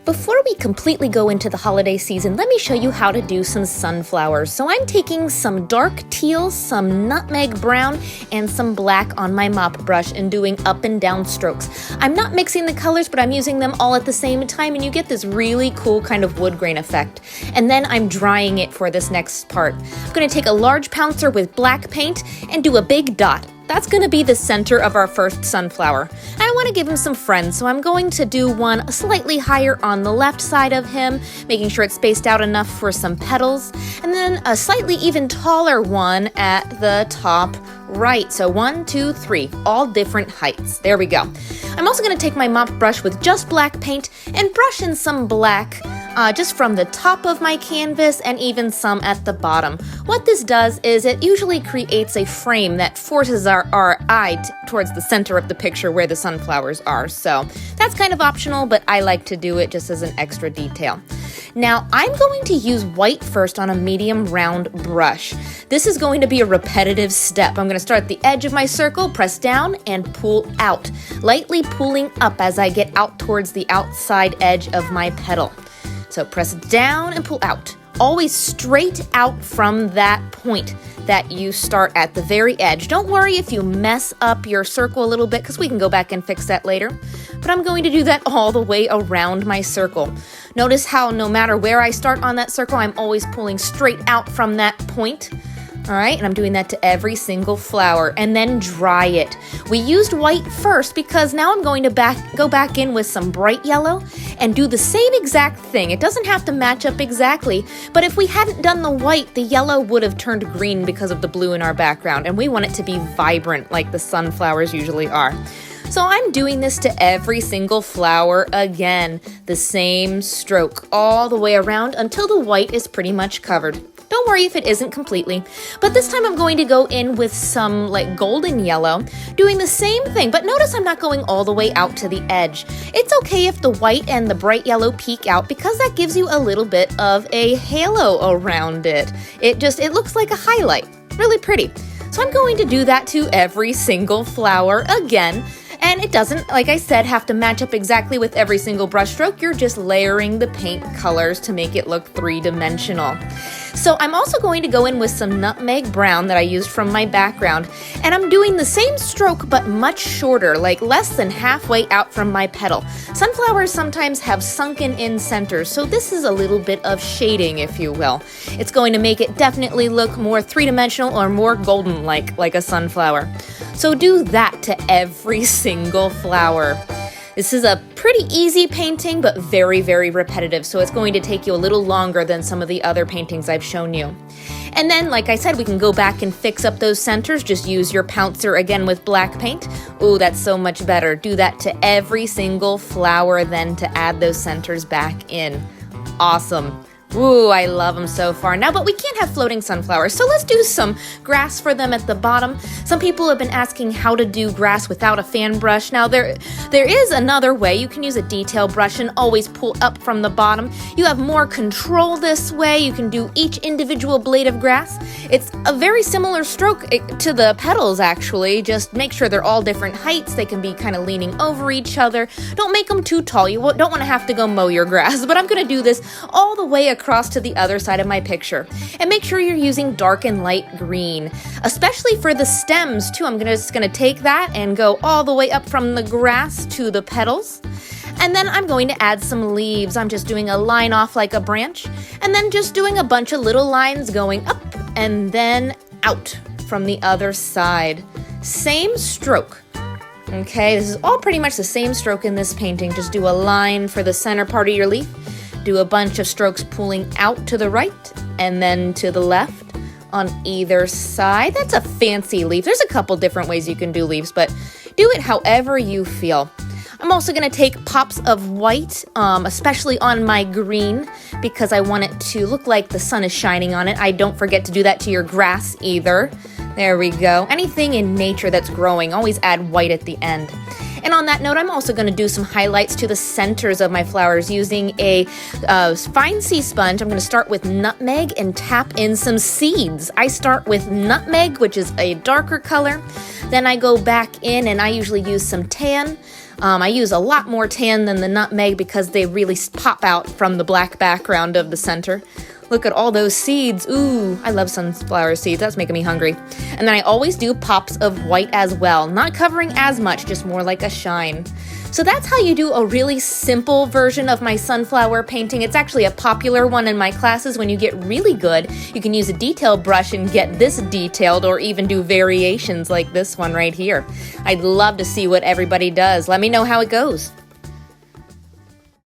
Before we completely go into the holiday season, let me show you how to do some sunflowers. So I'm taking some dark teal, some nutmeg brown, and some black on my mop brush and doing up and down strokes. I'm not mixing the colors, but I'm using them all at the same time, and you get this really cool kind of wood grain effect. And then I'm drying it for this next part. I'm going to take a large pouncer with black paint and do a big dot. That's going to be the center of our first sunflower. I want to give him some friends, so I'm going to do one slightly higher on the left side of him, making sure it's spaced out enough for some petals, and then a slightly even taller one at the top right. So 1, 2, 3, all different heights. There we go. I'm also going to take my mop brush with just black paint and brush in some black just from the top of my canvas and even some at the bottom. What this does is it usually creates a frame that forces our eye towards the center of the picture where the sunflowers are. So that's kind of optional, but I like to do it just as an extra detail. Now I'm going to use white first on a medium round brush. This is going to be a repetitive step. I'm going to start at the edge of my circle, press down, and pull out, lightly pulling up as I get out towards the outside edge of my petal. So press down and pull out, always straight out from that point that you start at the very edge. Don't worry if you mess up your circle a little bit, because we can go back and fix that later. But I'm going to do that all the way around my circle. Notice how no matter where I start on that circle, I'm always pulling straight out from that point. All right, and I'm doing that to every single flower, and then dry it. We used white first because now I'm going to go back in with some bright yellow and do the same exact thing. It doesn't have to match up exactly, but if we hadn't done the white, the yellow would have turned green because of the blue in our background, and we want it to be vibrant like the sunflowers usually are. So I'm doing this to every single flower again, the same stroke all the way around until the white is pretty much covered. Don't worry if it isn't completely, but this time I'm going to go in with some like golden yellow, doing the same thing, but notice I'm not going all the way out to the edge. It's okay if the white and the bright yellow peek out because that gives you a little bit of a halo around it. It looks like a highlight, really pretty. So I'm going to do that to every single flower again. And it doesn't, like I said, have to match up exactly with every single brush stroke. You're just layering the paint colors to make it look three-dimensional. So I'm also going to go in with some nutmeg brown that I used from my background. And I'm doing the same stroke, but much shorter, like less than halfway out from my petal. Sunflowers sometimes have sunken in centers, so this is a little bit of shading, if you will. It's going to make it definitely look more three-dimensional or more golden like a sunflower. So do that to every single flower. This is a pretty easy painting, but very, very repetitive, so it's going to take you a little longer than some of the other paintings I've shown you. And then, like I said, we can go back and fix up those centers. Just use your pouncer again with black paint. Ooh, that's so much better. Do that to every single flower then to add those centers back in. Awesome. Ooh, I love them so far now, but we can't have floating sunflowers, so let's do some grass for them at the bottom. Some people have been asking how to do grass without a fan brush. Now, there is another way. You can use a detail brush and always pull up from the bottom. You have more control this way. You can do each individual blade of grass. It's a very similar stroke to the petals, actually. Just make sure they're all different heights. They can be kind of leaning over each other. Don't make them too tall. You don't want to have to go mow your grass, but I'm going to do this all the way across to the other side of my picture. And make sure you're using dark and light green, especially for the stems too. I'm just going to take that and go all the way up from the grass to the petals. And then I'm going to add some leaves. I'm just doing a line off like a branch, and then just doing a bunch of little lines going up and then out from the other side. Same stroke. Okay, this is all pretty much the same stroke in this painting. Just do a line for the center part of your leaf. Do a bunch of strokes pulling out to the right and then to the left on either side. That's a fancy leaf. There's a couple different ways you can do leaves, but do it however you feel. I'm also going to take pops of white, especially on my green, because I want it to look like the sun is shining on it. Don't forget to do that to your grass either. There we go. Anything in nature that's growing, always add white at the end. And on that note, I'm also going to do some highlights to the centers of my flowers using a fine sea sponge. I'm going to start with nutmeg and tap in some seeds. I start with nutmeg, which is a darker color. Then I go back in and I usually use some tan. I use a lot more tan than the nutmeg because they really pop out from the black background of the center. Look at all those seeds. Ooh, I love sunflower seeds. That's making me hungry. And then I always do pops of white as well. Not covering as much, just more like a shine. So that's how you do a really simple version of my sunflower painting. It's actually a popular one in my classes. When you get really good, you can use a detail brush and get this detailed, or even do variations like this one right here. I'd love to see what everybody does. Let me know how it goes.